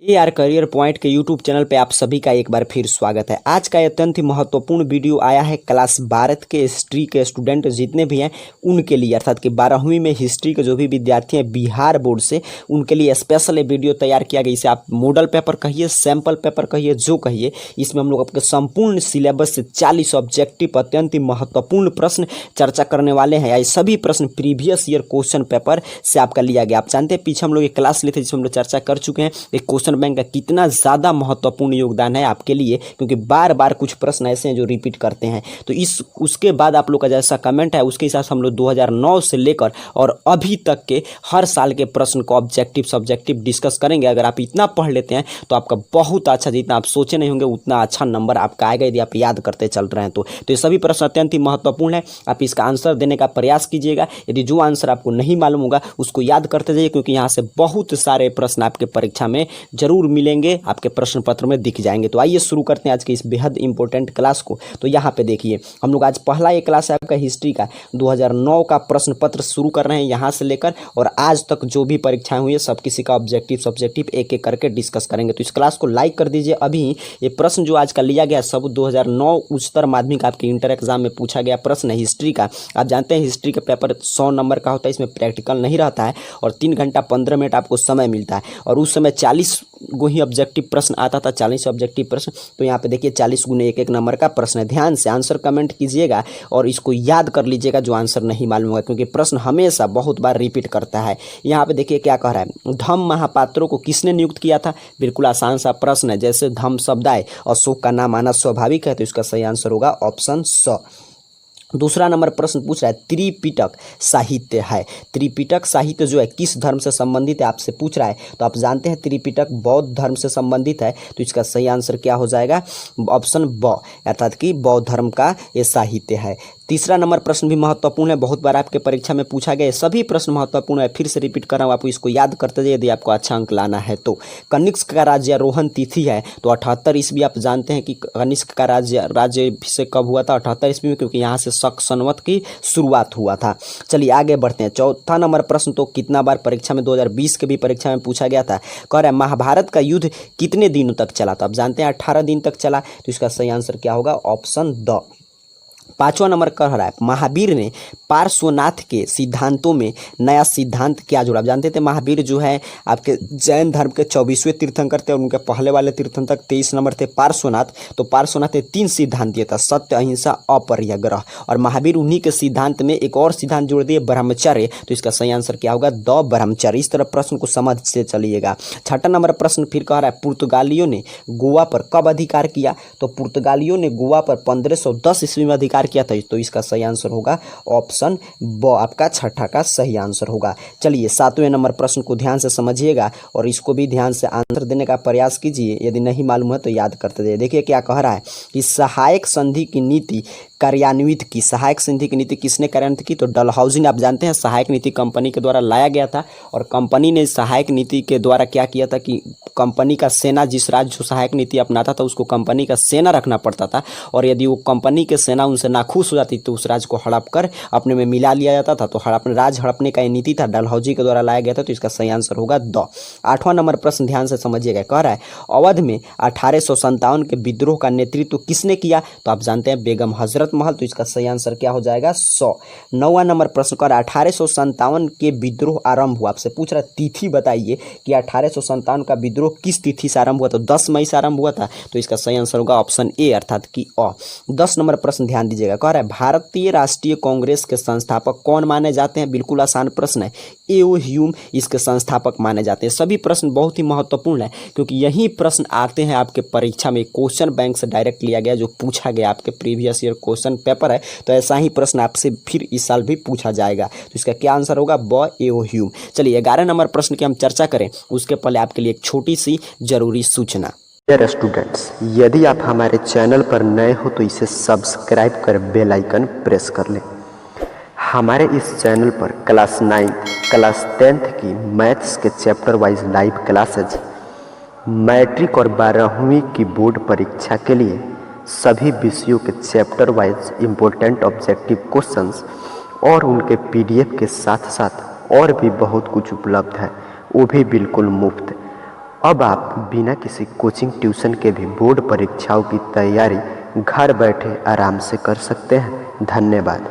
AR career point के YouTube channel पे आप सभी का एक बार फिर स्वागत है। आज का अत्यंत ही महत्वपूर्ण वीडियो आया है क्लास 12 के हिस्ट्री के स्टूडेंट जितने भी हैं उनके लिए, अर्थात कि 12वीं में हिस्ट्री के जो भी विद्यार्थी हैं बिहार बोर्ड से, उनके लिए स्पेशल ये वीडियो तैयार किया गया। इसे आप मॉडल पेपर कहिए, सैम्पल पेपर कहिए, जो कहिए, इसमें हम लोग आपके संपूर्ण सिलेबस से 40 ऑब्जेक्टिव अत्यंत ही महत्वपूर्ण प्रश्न चर्चा करने वाले हैं। ये सभी प्रश्न प्रीवियस ईयर क्वेश्चन पेपर से आपका लिया गया। आप जानते हैं पीछे हम लोग एक क्लास लेते जिसमें हम लोग चर्चा कर चुके हैं एक क्वेश्चन बैंक का कितना ज़्यादा महत्वपूर्ण योगदान है आपके लिए, क्योंकि बार बार कुछ प्रश्न ऐसे हैं जो रिपीट करते हैं। तो उसके बाद आप लोग का जैसा कमेंट है उसके हिसाब से हम लोग 2009 से लेकर और अभी तक के हर साल के प्रश्न को ऑब्जेक्टिव सब्जेक्टिव डिस्कस करेंगे। अगर आप इतना पढ़ लेते हैं तो आपका बहुत अच्छा, जितना आप सोचे नहीं होंगे उतना अच्छा नंबर आपका आएगा यदि आप याद करते चल रहे हैं। तो ये सभी प्रश्न अत्यंत ही महत्वपूर्ण है। आप इसका आंसर देने का प्रयास कीजिएगा। यदि जो आंसर आपको नहीं मालूम होगा उसको याद करते जाइए, क्योंकि यहाँ से बहुत सारे प्रश्न आपके परीक्षा में जरूर मिलेंगे, आपके प्रश्न पत्र में दिख जाएंगे। तो आइए शुरू करते हैं आज की इस बेहद इंपॉर्टेंट क्लास को। तो यहाँ पे देखिए हम लोग आज पहला ये क्लास है आपका हिस्ट्री का 2009 का प्रश्न पत्र शुरू कर रहे हैं यहाँ से लेकर और आज तक जो भी परीक्षाएं हुई है सब किसी का ऑब्जेक्टिव सब्जेक्टिव एक एक करके डिस्कस करेंगे। तो इस क्लास को लाइक कर दीजिए। अभी ये प्रश्न जो आज का लिया गया सब 2009 उच्चतर माध्यमिक आपके इंटर एग्जाम में पूछा गया प्रश्न है हिस्ट्री का। आप जानते हैं हिस्ट्री का पेपर 100 नंबर का होता है, इसमें प्रैक्टिकल नहीं रहता है और 3 घंटा 15 मिनट आपको समय मिलता है और उस समय 40 गो ही ऑब्जेक्टिव प्रश्न आता था, 40 ऑब्जेक्टिव प्रश्न। तो यहाँ पे देखिए 40 गुने एक नंबर का प्रश्न है। ध्यान से आंसर कमेंट कीजिएगा और इसको याद कर लीजिएगा जो आंसर नहीं मालूम होगा, क्योंकि प्रश्न हमेशा बहुत बार रिपीट करता है। यहाँ पे देखिए क्या कह रहा है, धम्म महापात्रों को किसने नियुक्त किया था। बिल्कुल आसान सा प्रश्न है, जैसे धम्म शब्द आए अशोक का नाम आना स्वाभाविक है, तो इसका सही आंसर होगा ऑप्शन स। दूसरा नंबर प्रश्न पूछ रहा है त्रिपिटक साहित्य है। त्रिपिटक साहित्य जो है किस धर्म से संबंधित है आपसे पूछ रहा है। तो आप जानते हैं त्रिपिटक बौद्ध धर्म से संबंधित है, तो इसका सही आंसर क्या हो जाएगा ऑप्शन ब, अर्थात कि बौद्ध धर्म का ये साहित्य है। तीसरा नंबर प्रश्न भी महत्वपूर्ण है, बहुत बार आपके परीक्षा में पूछा गया। सभी प्रश्न महत्वपूर्ण है, फिर से रिपीट कर रहा हूँ, आपको इसको याद करते जाइए यदि आपको अच्छा अंक लाना है। तो कनिष्क का राज्यारोहण तिथि है तो 78 ईस्वी। आप जानते हैं कि कनिष्क का राज्याभिषेक कब हुआ था, 78 ईस्वी में, क्योंकि यहाँ से शक संवत की शुरुआत हुआ था। चलिए आगे बढ़ते हैं। चौथा नंबर प्रश्न तो कितना बार परीक्षा में 2020 के भी परीक्षा में पूछा गया था। कह रहा है महाभारत का युद्ध कितने दिनों तक चला। तो आप जानते हैं 18 दिन तक चला, तो इसका सही आंसर क्या होगा ऑप्शन द। पांचवा नंबर कह रहा है महावीर ने पार्श्वनाथ के सिद्धांतों में नया सिद्धांत क्या जोड़ा। आप जानते थे महावीर जो है आपके जैन धर्म के 24वें तीर्थंकर थे और उनके पहले वाले तीर्थंकर 23 नंबर थे पार्श्वनाथ। तो पार्श्वनाथ ने 3 सिद्धांत दिए था, सत्य अहिंसा अपरिग्रह, और महावीर उन्हीं के सिद्धांत में एक और सिद्धांत जोड़ दिए ब्रह्मचर्य। तो इसका सही आंसर क्या होगा द ब्रह्मचर्य। इस तरह प्रश्न को समझ से चलिएगा। छठा नंबर प्रश्न फिर कह रहा है पुर्तगालियों ने गोवा पर कब अधिकार किया। तो पुर्तगालियों ने गोवा पर 1510 ईस्वी में अधिकार किया था, तो इसका सही आंसर होगा ऑप्शन ब, आपका छठा का सही आंसर होगा। चलिए 7वें नंबर प्रश्न को ध्यान से समझिएगा और इसको भी ध्यान से आंसर देने का प्रयास कीजिए। यदि नहीं मालूम है तो याद करते जाइए। देखिए क्या कह रहा है कि सहायक संधि की नीति कार्यान्वित की। सहायक संधि की नीति किसने कार्यान्वित की। तो डलहौजी ने। आप जानते हैं सहायक नीति कंपनी के द्वारा लाया गया था और कंपनी ने सहायक नीति के द्वारा क्या किया था कि कंपनी का सेना, जिस राज्य जो सहायक नीति अपनाता था उसको कंपनी का सेना रखना पड़ता था, और यदि वो कंपनी के सेना उनसे नाखुश हो जाती तो उस राज्य को हड़प कर अपने में मिला लिया जाता था। तो अपने राज्य हड़पने का ये नीति था, डलहौजी के द्वारा लाया गया था, तो इसका सही आंसर होगा द। 8वां नंबर प्रश्न ध्यान से समझिएगा। कह रहा है अवध में 1857 के विद्रोह का नेतृत्व किसने किया। तो आप जानते हैं बेगम हजरत महल, तो इसका सही आंसर क्या हो जाएगा 100। 9वां नंबर प्रश्न कह रहा है 1857 के विद्रोह आरंभ हुआ। आपसे पूछ रहा है तिथि बताइए कि 1857 का विद्रोह किस तिथि से आरंभ हुआ। तो 10 मई से आरंभ हुआ था, तो इसका सही आंसर होगा ऑप्शन ए, अर्थात कि अ। 10 नंबर प्रश्न ध्यान दीजिएगा। कह रहा है भारतीय राष्ट्रीय कांग्रेस के संस्थापक कौन माने जाते हैं। बिल्कुल आसान प्रश्न है, ए.ओ. ह्यूम इसके संस्थापक माने जाते हैं। सभी प्रश्न बहुत ही महत्वपूर्ण है, क्योंकि यही प्रश्न आते हैं आपके परीक्षा में। क्वेश्चन बैंक से डायरेक्ट लिया गया जो पूछा गया आपके प्रीवियस ईयर क्वेश्चन पेपर है, तो ऐसा ही प्रश्न आपसे फिर इस साल भी पूछा जाएगा। तो इसका क्या आंसर होगा ब, ए.ओ. ह्यूम। चलिए 11 नंबर प्रश्न की हम चर्चा करें उसके पहले आपके लिए एक छोटी सी जरूरी सूचना। डियर स्टूडेंट्स, यदि आप हमारे चैनल पर नए हो तो इसे सब्सक्राइब कर बेल आइकन प्रेस कर लें। हमारे इस चैनल पर क्लास 9, क्लास 10th की मैथ्स के chapter wise live classes, matric और 12वीं की बोर्ड परीक्षा के लिए सभी विषयों के chapter wise important objective questions और उनके PDF के साथ साथ और भी बहुत कुछ उपलब्ध है, वो भी बिल्कुल मुफ्त। अब आप बिना किसी कोचिंग ट्यूशन के भी बोर्ड परीक्षाओं की तैयारी घर बैठे आराम से कर सकते हैं। धन्यवाद।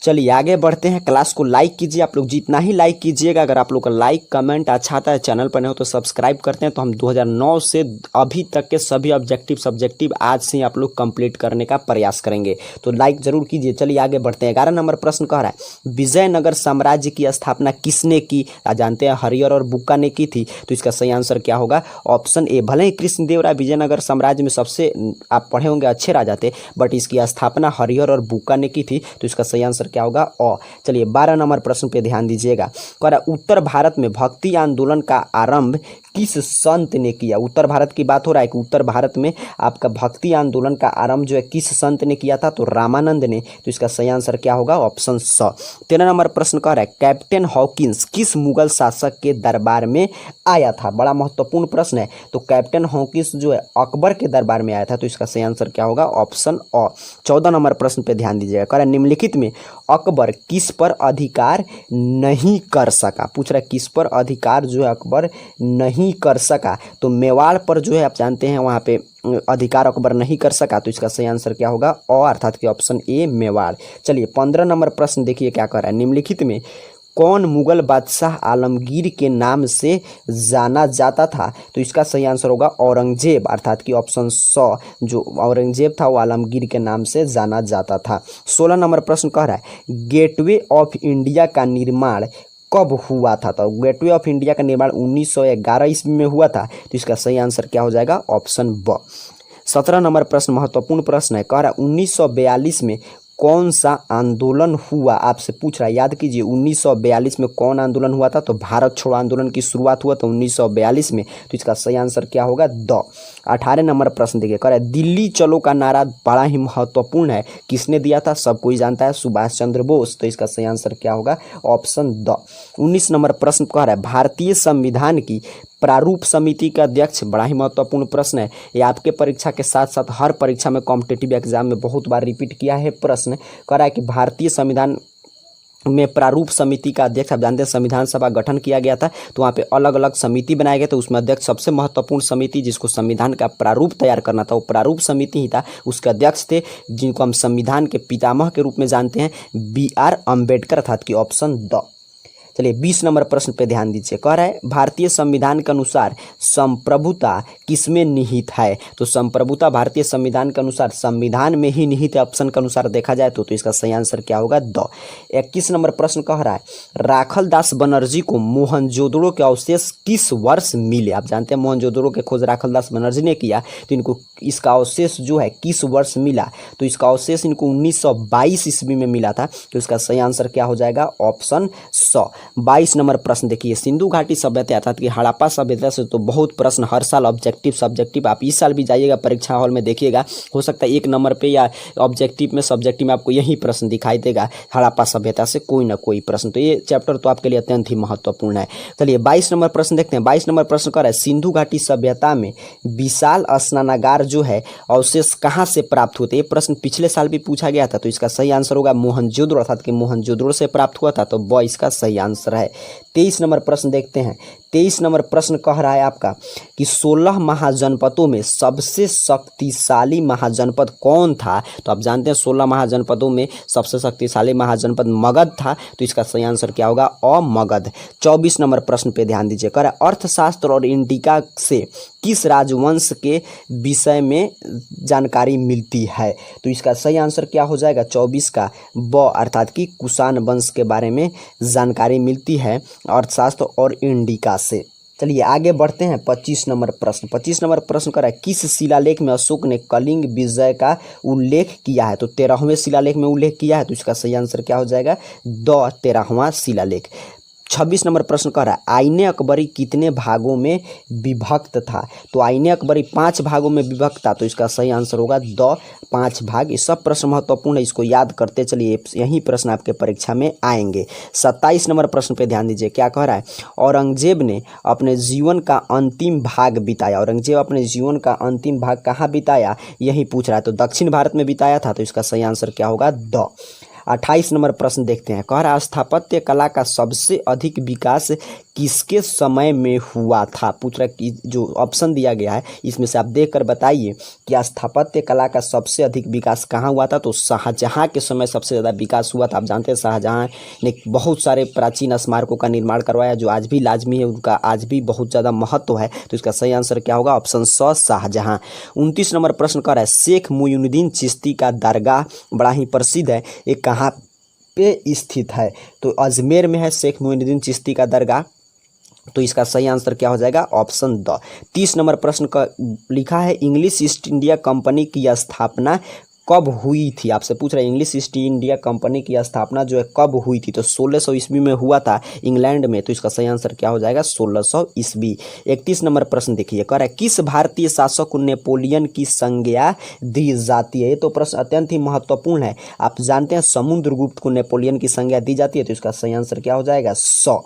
चलिए आगे बढ़ते हैं। क्लास को लाइक कीजिए, आप लोग जितना ही लाइक कीजिएगा, अगर आप लोग का लाइक कमेंट अच्छा आता है, चैनल पर नहीं हो तो सब्सक्राइब करते हैं, तो हम 2009 से अभी तक के सभी ऑब्जेक्टिव सब्जेक्टिव आज से ही आप लोग कंप्लीट करने का प्रयास करेंगे, तो लाइक जरूर कीजिए। चलिए आगे बढ़ते हैं। 11 नंबर प्रश्न कह रहा है विजयनगर साम्राज्य की स्थापना किसने की? जानते हैं हरिहर और बुक्का ने की थी, तो इसका सही आंसर क्या होगा? Option A. भले ही कृष्णदेव राय विजयनगर साम्राज्य में सबसे आप पढ़े होंगे अच्छे राजा थे, बट इसकी स्थापना हरिहर और बुक्का ने की थी, तो इसका सही आंसर क्या होगा? अ। चलिए 12 नंबर प्रश्न पे ध्यान दीजिएगा। कह रहा उत्तर भारत में भक्ति आंदोलन का आरंभ किस संत ने किया? उत्तर भारत की बात हो रहा है कि उत्तर भारत में आपका भक्ति आंदोलन का आरंभ जो है किस संत ने किया था? तो रामानंद ने, तो इसका सही आंसर क्या होगा? ऑप्शन स। 13 नंबर प्रश्न कह रहा है कैप्टन हॉकिंस किस मुगल शासक के दरबार में आया था? बड़ा महत्वपूर्ण प्रश्न है। तो कैप्टन हॉकिंस जो है अकबर के दरबार में आया था, तो इसका सही आंसर क्या होगा? ऑप्शन अ। 14 नंबर प्रश्न पे ध्यान दीजिएगा। कह रहा है निम्नलिखित में अकबर किस पर अधिकार नहीं कर सका? पूछ रहा है किस पर अधिकार जो है अकबर नहीं कर सका? तो मेवाड़ पर जो है आप जानते हैं वहाँ पे अधिकार अकबर नहीं कर सका, तो इसका सही आंसर क्या होगा? अ अर्थात कि ऑप्शन ए मेवाड़। चलिए 15 नंबर प्रश्न देखिए क्या कर रहा है। निम्नलिखित में कौन मुगल बादशाह आलमगीर के नाम से जाना जाता था? तो इसका सही आंसर होगा औरंगजेब, अर्थात कि ऑप्शन स। जो औरंगजेब था वो आलमगीर के नाम से जाना जाता था। 16 नंबर प्रश्न कह रहा है गेटवे ऑफ इंडिया का निर्माण कब हुआ था? तो गेटवे ऑफ इंडिया का निर्माण 1911 ईस्वी में हुआ था, तो इसका सही आंसर क्या हो जाएगा? ऑप्शन ब। 17 नंबर प्रश्न महत्वपूर्ण प्रश्न है। कह रहा है 1942 में कौन सा आंदोलन हुआ? आपसे पूछ रहा है, याद कीजिए 1942 में कौन आंदोलन हुआ था? तो भारत छोड़ो आंदोलन की शुरुआत हुआ था 1942 में, तो इसका सही आंसर क्या होगा? द। 18 नंबर प्रश्न देखिए। कह रहा है दिल्ली चलो का नारा बड़ा ही महत्वपूर्ण है, किसने दिया था? सब कोई जानता है, सुभाष चंद्र बोस, तो इसका सही आंसर क्या होगा? Option the. 19 नंबर प्रश्न कह रहा है भारतीय संविधान की प्रारूप समिति का अध्यक्ष, बड़ा ही महत्वपूर्ण प्रश्न है, ये आपके परीक्षा के साथ साथ हर परीक्षा में कॉम्पिटिटिव एग्जाम में बहुत बार रिपीट किया है प्रश्न। कह रहा है कि भारतीय संविधान में प्रारूप समिति का अध्यक्ष, आप जानते हैं संविधान सभा गठन किया गया था, तो वहाँ पे अलग अलग समिति बनाए गए थे, उसमें अध्यक्ष सबसे महत्वपूर्ण समिति जिसको संविधान का प्रारूप तैयार करना था वो प्रारूप समिति ही था, उसके अध्यक्ष थे जिनको हम संविधान के पितामह के रूप में जानते हैं BR अम्बेडकर, अर्थात कि ऑप्शन द। चलिए 20 नंबर प्रश्न पे ध्यान दीजिए। कह रहा है भारतीय संविधान के अनुसार संप्रभुता किसमें निहित है? तो संप्रभुता भारतीय संविधान के अनुसार संविधान में ही निहित है, ऑप्शन के अनुसार देखा जाए तो इसका सही आंसर क्या होगा? द। 21 नंबर प्रश्न कह रहा है राखल दास बनर्जी को मोहनजोदड़ो के अवशेष किस वर्ष मिले? आप जानते हैं मोहनजोदड़ो के खोज राखल दास बनर्जी ने किया, तो इनको इसका अवशेष जो है किस वर्ष मिला? तो इसका अवशेष इनको 1922 ईस्वी में मिला था, तो इसका सही आंसर क्या हो जाएगा? ऑप्शन स। 22 नंबर प्रश्न देखिए सिंधु घाटी सभ्यता अर्थात कि हड़प्पा सभ्यता से तो बहुत प्रश्न हर साल ऑब्जेक्टिव सब्जेक्टिव, आप इस साल भी जाइएगा परीक्षा हॉल में देखिएगा, हो सकता है 1 नंबर पे या ऑब्जेक्टिव में सब्जेक्टिव में आपको यही प्रश्न दिखाई देगा, हड़प्पा सभ्यता से कोई ना कोई प्रश्न, तो ये चैप्टर तो आपके लिए अत्यंत ही महत्वपूर्ण है। चलिए 22 नंबर प्रश्न देखते हैं। 22 नंबर प्रश्न कर रहा है सिंधु घाटी सभ्यता में विशाल स्नानागार जो है अवशेष कहाँ से प्राप्त हुए थे? ये प्रश्न पिछले साल भी पूछा गया था, तो इसका सही आंसर होगा मोहनजोदड़ो, अर्थात कि मोहनजोदड़ो से प्राप्त हुआ था, तो ब इसका सही आंसर है। 23 नंबर प्रश्न देखते हैं। 23 नंबर प्रश्न कह रहा है आपका कि 16 महाजनपदों में सबसे शक्तिशाली महाजनपद कौन था? तो आप जानते हैं 16 महाजनपदों में सबसे शक्तिशाली महाजनपद मगध था, तो इसका सही आंसर क्या होगा? अ मगध। 24 नंबर प्रश्न पे ध्यान दीजिए। कह रहा है अर्थशास्त्र और इंडिका से किस राजवंश के विषय में जानकारी मिलती है? तो इसका सही आंसर क्या हो जाएगा? 24 का ब, अर्थात कि कुषाण वंश के बारे में जानकारी मिलती है अर्थशास्त्र और इंडिका से। चलिए आगे बढ़ते हैं। 25 नंबर प्रश्न। 25 नंबर प्रश्न कर रहा है किस शिलालेख में अशोक ने कलिंग विजय का उल्लेख किया है? तो 13वें शिलालेख में उल्लेख किया है, तो इसका सही आंसर क्या हो जाएगा? द 13वां शिलालेख। 26 नंबर प्रश्न कह रहा है आईने अकबरी कितने भागों में विभक्त था? तो आईने अकबरी 5 भागों में विभक्त था, तो इसका सही आंसर होगा द 5 भाग। ये सब प्रश्न महत्वपूर्ण है, इसको याद करते चलिए, यही प्रश्न आपके परीक्षा में आएंगे। 27 नंबर प्रश्न पे ध्यान दीजिए। क्या कह रहा है औरंगजेब ने अपने जीवन का अंतिम भाग बिताया? औरंगजेब अपने जीवन का अंतिम भाग कहाँ बिताया, यही पूछ रहा है, तो दक्षिण भारत में बिताया था, तो इसका सही आंसर क्या होगा? द। 28 नंबर प्रश्न देखते हैं। कह रहा है स्थापत्य कला का सबसे अधिक विकास किसके समय में हुआ था। पूछ रहा कि जो ऑप्शन दिया गया है इसमें से आप देखकर बताइए कि स्थापत्य कला का सबसे अधिक विकास कहाँ हुआ था। तो शाहजहां के समय सबसे ज़्यादा विकास हुआ था। आप जानते हैं शाहजहां ने बहुत सारे प्राचीन स्मारकों का निर्माण करवाया जो आज भी लाजमी है, उनका आज भी बहुत ज़्यादा महत्व है। तो इसका सही आंसर क्या होगा, ऑप्शन स शाहजहां। 29 नंबर प्रश्न कर रहा है शेख मुइनुद्दीन चिश्ती का दरगाह बड़ा ही प्रसिद्ध है, ये कहाँ पे स्थित है। तो अजमेर में है शेख मुइनुद्दीन चिश्ती का दरगाह। तो इसका सही आंसर क्या हो जाएगा, ऑप्शन द। 30 नंबर प्रश्न का लिखा है इंग्लिश ईस्ट इंडिया कंपनी की स्थापना कब हुई थी। आपसे पूछ रहा है इंग्लिश ईस्ट इंडिया कंपनी की स्थापना जो है कब हुई थी। तो 1600 ईस्वी में हुआ था इंग्लैंड में। तो इसका सही आंसर क्या हो जाएगा, 1600 ईस्वी। 31 नंबर प्रश्न देखिए, कह रहा है किस भारतीय शासक को नेपोलियन की संज्ञा दी जाती है। ये तो प्रश्न अत्यंत ही महत्वपूर्ण है। आप जानते हैं समुद्रगुप्त को नेपोलियन की संज्ञा दी जाती है। तो इसका सही आंसर क्या हो जाएगा, 100।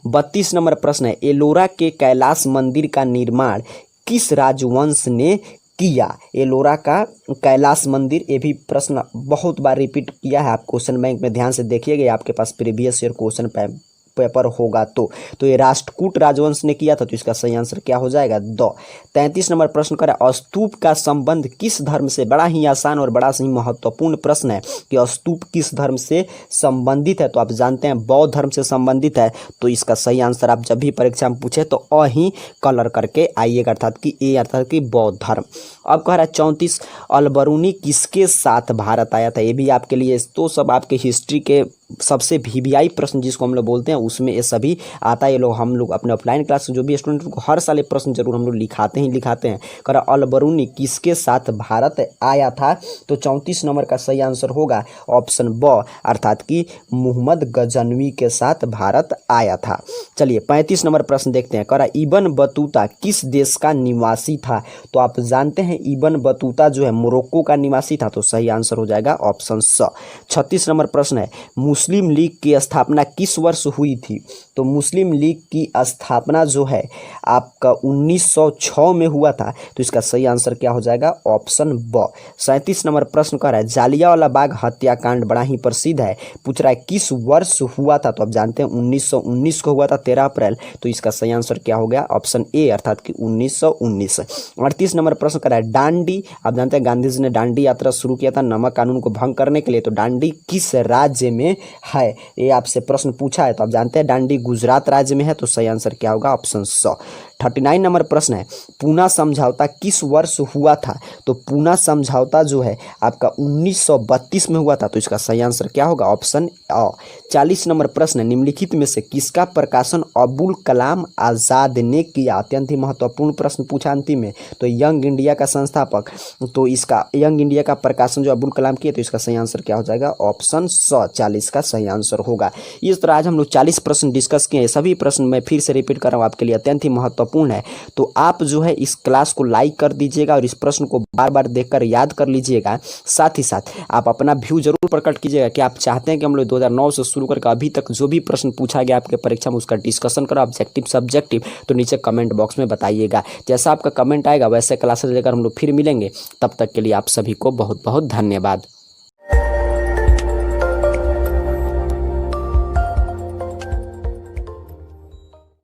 32 नंबर प्रश्न है एलोरा के कैलाश मंदिर का निर्माण किस राजवंश ने किया। एलोरा का कैलाश मंदिर, ये भी प्रश्न बहुत बार रिपीट किया है। आप क्वेश्चन बैंक में ध्यान से देखिएगा, आपके पास प्रीवियस ईयर क्वेश्चन पेपर होगा। तो ये राष्ट्रकूट राजवंश ने किया था। तो इसका सही आंसर क्या हो जाएगा, 2। 33 नंबर प्रश्न करें स्तूप का संबंध किस धर्म से। बड़ा ही आसान और बड़ा ही महत्वपूर्ण प्रश्न है कि स्तूप किस धर्म से संबंधित है। तो आप जानते हैं बौद्ध धर्म से संबंधित है। तो इसका सही आंसर आप जब भी परीक्षा में पूछे तो अ ही कलर करके आइएगा, अर्थात कि ए अर्थात कि बौद्ध धर्म। अब कह रहा है 34 अलबरूनी किसके साथ भारत आया था। ये भी आपके लिए, तो सब आपके हिस्ट्री के सबसे वीवीआई प्रश्न जिसको हम लोग बोलते हैं उसमें ये सभी आता है। ये लोग हम लोग अपने ऑफलाइन क्लास जो भी स्टूडेंट को हर साल ये प्रश्न जरूर हम लोग लिखाते हैं। कर अलबरूनी किसके साथ भारत आया था। तो 34 नंबर का सही आंसर होगा ऑप्शन ब, अर्थात कि मोहम्मद गजनवी के साथ भारत आया था। चलिए 35 नंबर प्रश्न देखते हैं। कह इबन बतूता किस देश का निवासी था। तो आप जानते हैं इबन बतूता जो है मोरक्को का निवासी था। तो सही आंसर हो जाएगा ऑप्शन स। 36 नंबर प्रश्न है मुस्लिम लीग की स्थापना किस वर्ष हुई थी। तो मुस्लिम लीग की स्थापना जो है आपका 1906 में हुआ था। तो इसका सही आंसर क्या हो जाएगा, ऑप्शन ब। 37 नंबर प्रश्न कर रहा है जालियांवाला बाग हत्याकांड बड़ा ही प्रसिद्ध है, पूछ रहा है किस वर्ष हुआ था। तो आप जानते हैं 1919 को हुआ था, 13 अप्रैल। तो इसका सही आंसर क्या हो गया, ऑप्शन ए, अर्थात कि 1919। 38 नंबर प्रश्न कर रहा है दांडी, आप जानते हैं गांधी जी ने दांडी यात्रा शुरू किया था नमक कानून को भंग करने के लिए। तो दांडी किस राज्य में है, ये आपसे प्रश्न पूछा है। तो आप जानते हैं दांडी गुजरात राज्य में है। तो सही आंसर क्या होगा, ऑप्शन स। 39 नंबर प्रश्न है पूना समझौता किस वर्ष हुआ था। तो पूना समझौता जो है आपका 1932 में हुआ था। तो इसका सही आंसर क्या होगा, ऑप्शन अ। 40 नंबर प्रश्न है निम्नलिखित में से किसका प्रकाशन अबुल कलाम आज़ाद ने किया। अत्यंत ही महत्वपूर्ण प्रश्न पूछा अंतिम में। तो यंग इंडिया का संस्थापक, तो इसका यंग इंडिया का प्रकाशन जो अबुल कलाम किए। तो इसका सही आंसर क्या हो जाएगा, ऑप्शन स, 40 का सही आंसर होगा। इस तरह आज हम लोग 40 प्रश्न डिस्कस किए। सभी प्रश्न मैं फिर से रिपीट कर रहा हूँ, आपके लिए अत्यंत ही महत्वपूर्ण है। तो आप जो है इस क्लास को लाइक कर दीजिएगा और इस प्रश्न को बार बार देखकर याद कर लीजिएगा। साथ ही साथ आप अपना व्यू जरूर प्रकट कीजिएगा कि आप चाहते हैं कि हम लोग 2009 से शुरू करके अभी तक जो भी प्रश्न पूछा गया आपके परीक्षा में उसका डिस्कशन करो, ऑब्जेक्टिव सब्जेक्टिव। तो नीचे कमेंट बॉक्स में बताइएगा। जैसा आपका कमेंट आएगा वैसे क्लासेस लेकर हम लोग फिर मिलेंगे। तब तक के लिए आप सभी को बहुत बहुत धन्यवाद।